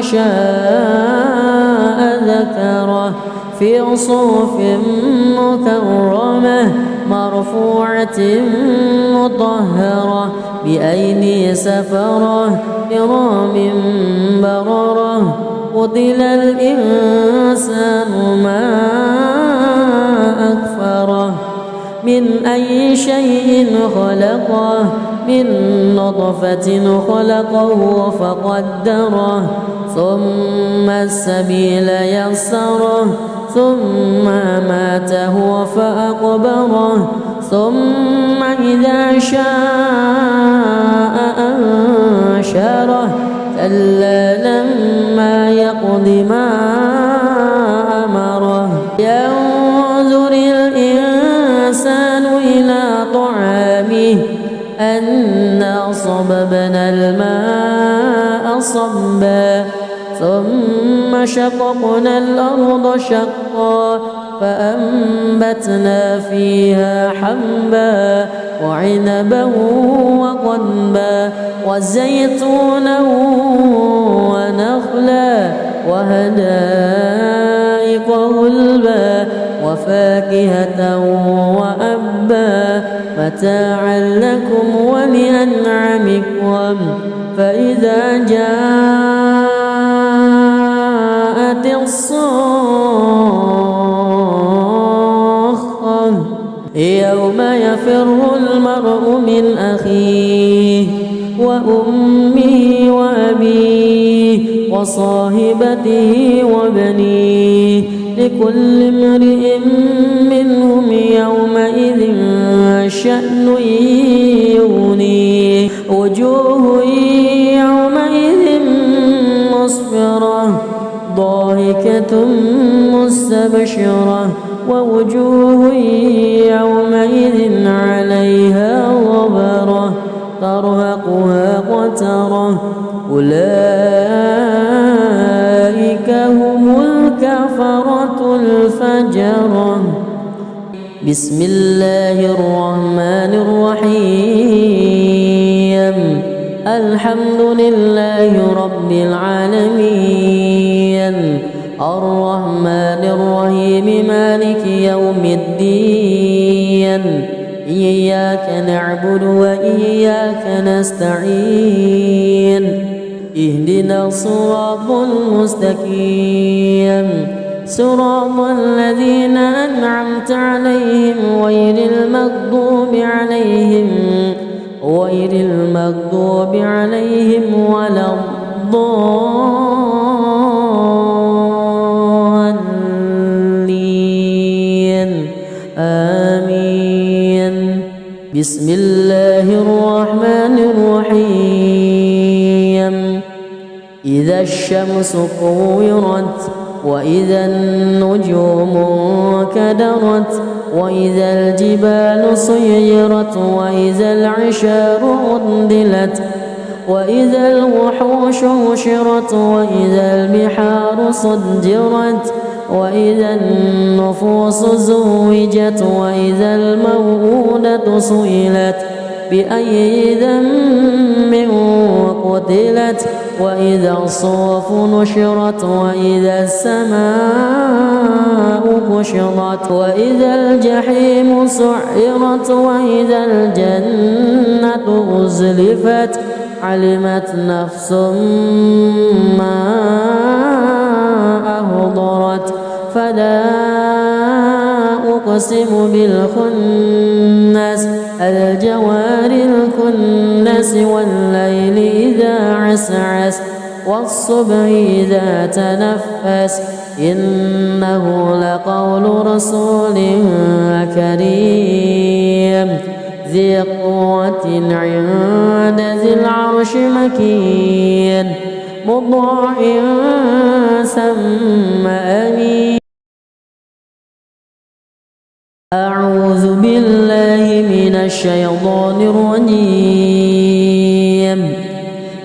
[SPEAKER 1] شاء ذكره في صحف مكرمة مرفوعة مطهرة بأيدي سفرة كرام بررة قتل الإنسان ما أكفره من أي شيء خلقه من نطفة خلقه فقدره ثم السبيل يسره ثم أماته فأقبره ثم إذا شاء أنشره كلا لما يقض ما أمره ينظر الإنسان إلى طعامه أنا صببنا الماء صبا ثم شققنا الأرض شقا فأنبتنا فيها حبا وعنبا وقضبا وزيتونا ونخلا وحدائق غلبا وفاكهة وأبا متاعا لكم ولأنعامكم فإذا جاءت الصاخة يوم يفر المرء من أخيه وأمه وأبيه وصاحبته وبنيه لكل امرئ منهم يومئذ شأن يغنيه وجوه يومئذ مسفرة ضاحكة مستبشرة ووجوه يومئذ عليها غبرة ترهقها قترة أولئك هم الكفرة الفجرة. بسم الله الرحمن الرحيم الحمد لله رب العالمين الرحمن الرحيم مالك يوم الدين إياك نعبد وإياك نستعين اهدنا الصراط المستقيم صراط الذين أنعمت عليهم غير المغضوب عليهم ولا الضالين آمين. بسم الله الرحمن الرحيم. إذا الشمس كورت وإذا النجوم انكدرت وإذا الجبال سيرت وإذا العشار عطلت وإذا الوحوش حشرت وإذا البحار سجرت وإذا النفوس زوجت وإذا الموءودة سئلت بأي ذنب قتلت وإذا الصحف نشرت وإذا السماء كشطت وإذا الجحيم سعرت وإذا الجنة أزلفت علمت نفس ما أهضرت فلا أقسم بالخنس الجوار الكنس والليل إذا عسعس والصبح إذا تنفس إنه لقول رسول كريم ذي قوة عند ذي العرش مكين مطاع ثم أمين. أعوذ بالله من الشيطان الرجيم.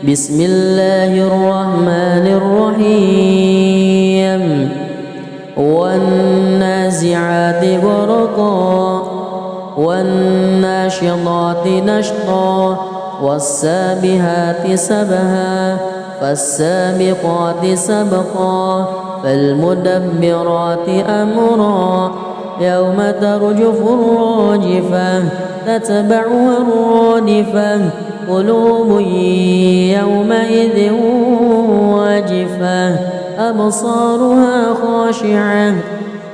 [SPEAKER 1] بسم الله الرحمن الرحيم. والنازعات غرقا والناشطات نشطا والسابحات سبها فالسابقات سبقا فالمدبرات أمرا يوم ترجف الراجفة تتبعها الرادفة قلوب يومئذ واجفة أبصارها خاشعة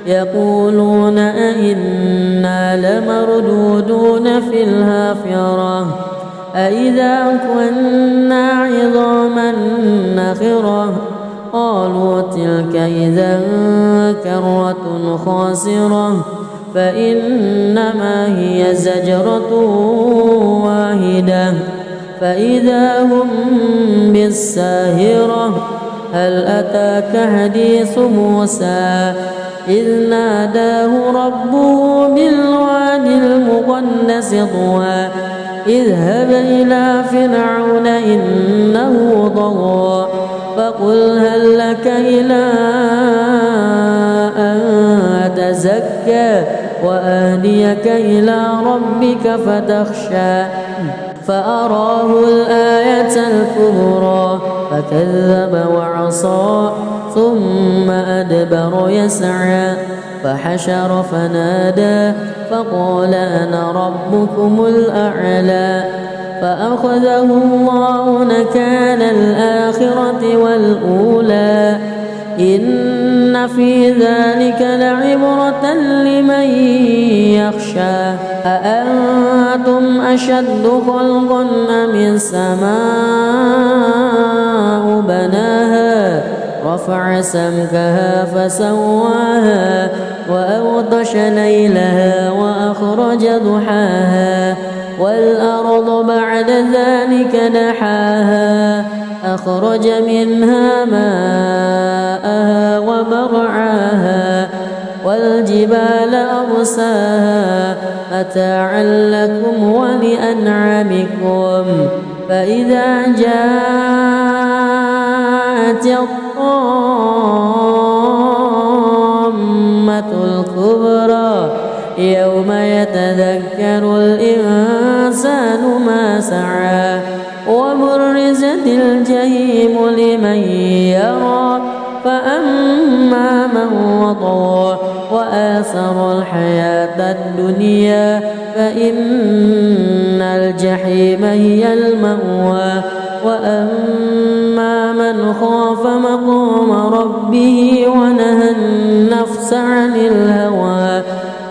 [SPEAKER 1] يقولون أئنا لمردودون في الحافرة أئذا كنا عظاما نخرة قالوا تلك إذا كرة خاسرة فإنما هي زجرة واحدة فإذا هم بالساهرة هل أتاك حديث موسى إذ ناداه ربه بالواد المقدس طوى اذهب إلى فرعون إنه طغى فقل هل لك إلى أن تزكى وأهديك إلى ربك فتخشى فأراه الآية الكبرى فكذب وعصى ثم أدبر يسعى فحشر فنادى فقال أنا ربكم الأعلى فأخذه الله نكال الآخرة والأولى إن في ذلك لعبرة لمن يخشى أأنتم أشد خلقا أم السماء بناها رفع سمكها فسواها وأغطش ليلها وأخرج ضحاها والأرض بعد ذلك دحاها أخرج منها ماءها ومرعاها والجبال أرساها متاعا لكم ولأنعامكم فإذا جاءت الطامة الكبرى يوم يتذكر الإنسان ما سعى وبرزت الجحيم لمن يرى فأما من وطغى وآثر الحياة الدنيا فإن الجحيم هي المأوى وأما من خاف مقام ربه ونهى النفس عن الهوى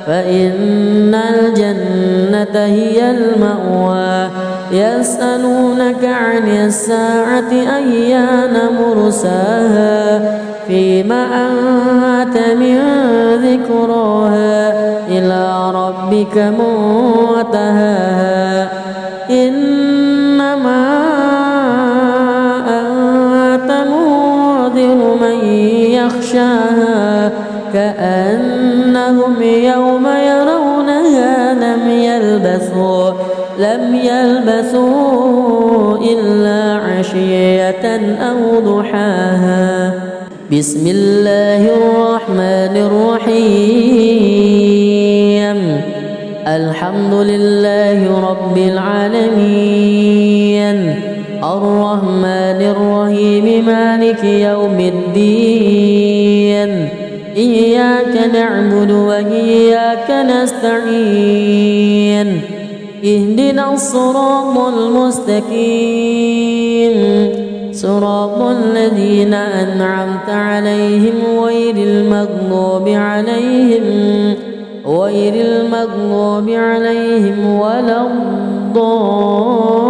[SPEAKER 1] فإن الجنة هي المأوى يسألونك عن الساعة أيان مرساها فيما أنت من ذكراها إلى ربك منتهاها إنما أنت منذر من يخشاها كأنهم يوم يرونها لم يلبثوا إلا عشية أو ضحاها. بسم الله الرحمن الرحيم. الحمد لله رب العالمين الرحمن الرحيم مالك يوم الدين إياك نعبد وإياك نستعين اهدنا الصراط المستقيم صراط الذين أنعمت عليهم غير المغضوب عليهم ولا الضالين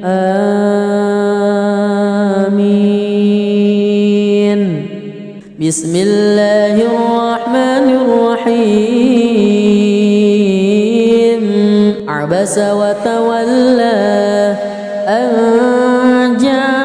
[SPEAKER 1] آمين. بسم الله الرحمن الرحيم. عبس وتولى أن جاءه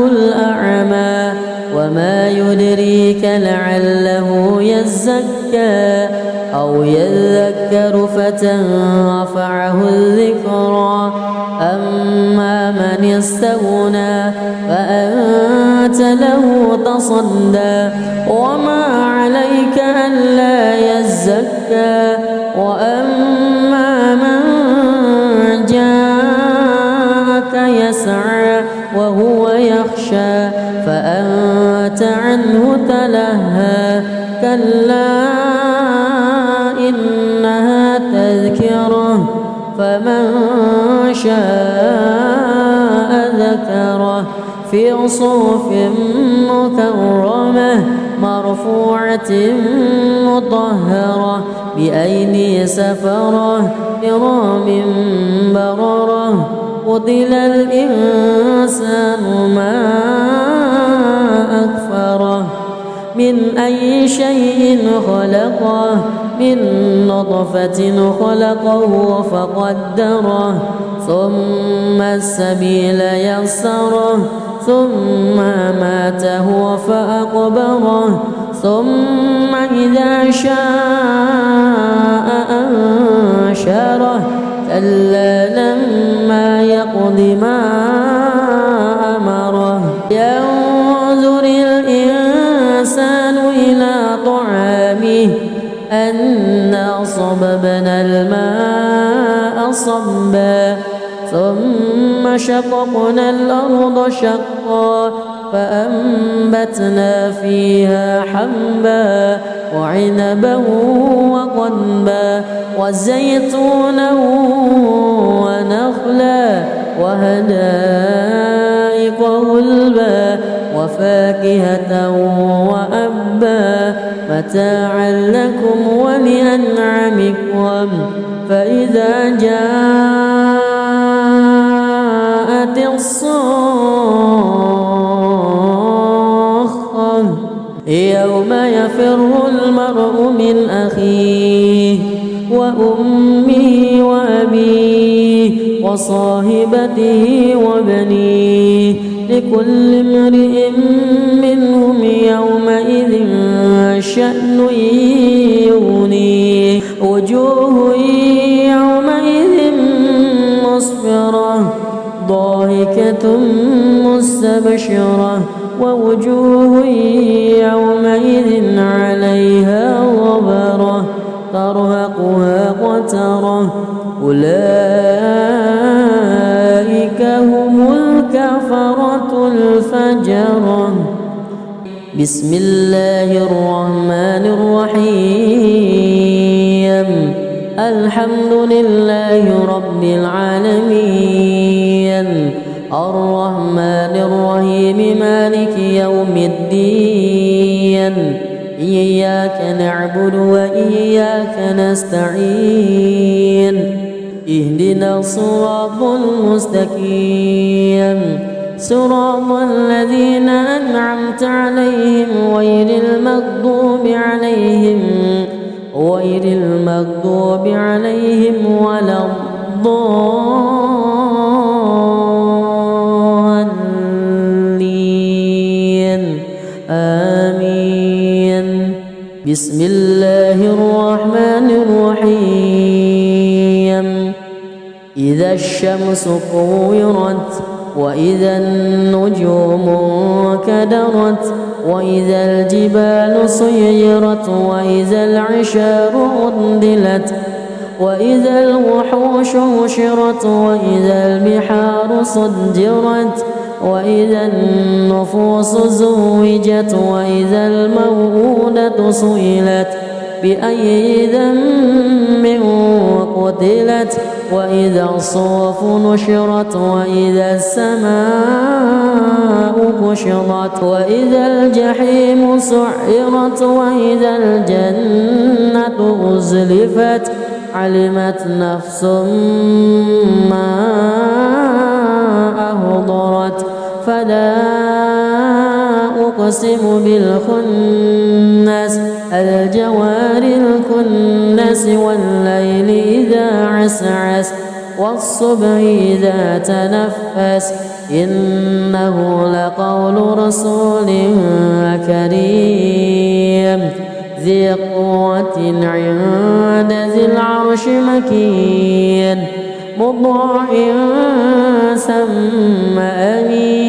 [SPEAKER 1] الأعمى وما يدريك لعله يزكى أو يذكر فتنفعه الذكرى أما من استغنى فأنت له تصدى وما عليك ألا يزكى وأما من جاءك يسعى وهو يخشى فأنت عنه تلهى كلا إنها تذكرة فمن شاء ذكره في صحف مكرمة مرفوعة مطهرة بأيدي سفرة كرام بررة قتل الإنسان ما أكفره من أي شيء خلقه من نطفة خلقه فقدره ثم السبيل يسره ثم ماته فأقبره ثم إذا شاء أنشره كلا لما يقض ما أمره ينظر الإنسان إلى طعامه أنا صببنا الماء صبا ثم شققنا الأرض شقا فأنبتنا فيها حبا وعنبا وقضبا وزيتونا ونخلا وحدائق غلبا وفاكهة وأبا متاعا لكم ولأنعامكم فإذا جاءت الصاخة يوم يفر المرء من أخيه وأمه وأبيه وصاحبته وبنيه لكل امرئ منهم يومئذ شأن يغنيه وجوه يومئذ مسفرة ضاحكة مستبشرة ووجوه يومئذ عليها غبرة ترهقها قترة أولئك هم الكفرة الفجرة. بسم الله الرحمن الرحيم. الحمد لله رب العالمين الرحمن الرحيم مالك يوم الدين إياك نعبد وإياك نستعين اهدنا الصراط المستقيم صراط الذين أنعمت عليهم غير المغضوب عليهم ولا الضالين آمين. بسم الله الرحمن الرحيم إذا الشمس كورت وإذا النجوم انكدرت وإذا الجبال سيرت وإذا العشار عطلت وإذا الوحوش حشرت وإذا البحار سجرت وإذا النفوس زوجت وإذا الموءودة سئلت بأي ذنب قتلت وإذا الصحف نشرت وإذا السماء كشطت وإذا الجحيم سعرت وإذا الجنة أزلفت علمت نفس ما أحضرت فلا أقسم بالخنس الجوار الكنس والليل إذا عسعس والصبح إذا تنفس إنه لقول رسول كريم ذي قوة عند ذي العرش مكين مطاع ثم أمين.